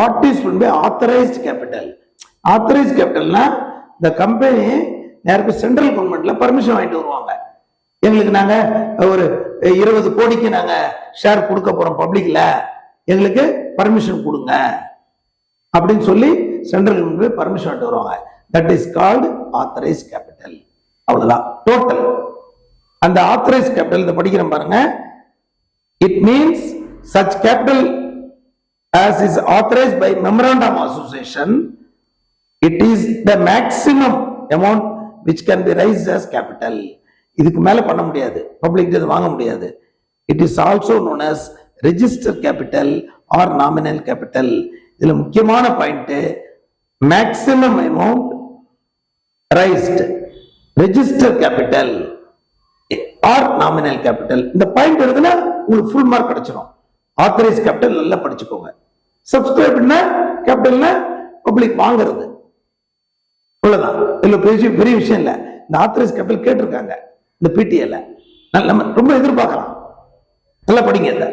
What is by authorised capital. Authorised கேபிட்டல்னா இந்த company நேருக்கு சென்ட்ரல் கவர்மெண்ட்ல பர்மிஷன் வாங்கிட்டு வருவாங்க. எங்களுக்கு நாங்க ஒரு 20 கோடிக்கு நாங்க ஷேர் கொடுக்க போறோம் பப்ளிக்ல, எங்களுக்கு பர்மிஷன் கொடுங்க அப்படின்னு சொல்லி சென்ட்ரல் கவர்மெண்ட் பர்மிஷன் வாங்கிட்டு வருவாங்க. That is called authorised capital. அவ்வளவுதான் டோட்டல். அந்த ஆத்தரைஸ்ட் கேபிட்டல் இதை படிக்கிறேன் பாருங்க. It means such capital as is authorized by memorandum of association, it is the maximum amount which can be raised as capital. இதுக்கு மேல பண்ண முடியாது, பப்ளிக் இது வாங்க முடியாது. It is also known as register capital or nominal capital. இதுல முக்கியமான point maximum amount raised, register capital or nominal capital. இந்த பாயிண்ட் எடுத்தா உங்களுக்கு ஃபுல் மார்க் கிடைச்சிடும். ஆத்தரைஸ் கேபிட்டல் நல்லா படிச்சுக்கோங்க. சப்ஸ்கிரைப்னா கேபிட்டல்னா பப்ளிக் வாங்குறது, அவ்வளவுதான். இல்ல பெரிய விஷயம் இல்ல. இந்த ஆத்தரைஸ் கேபிட்டல் கேட்டிருக்காங்க இந்த பிடிஏல, நம்ம ரொம்ப எதிர்பார்க்கலாம். நல்லா படிங்க.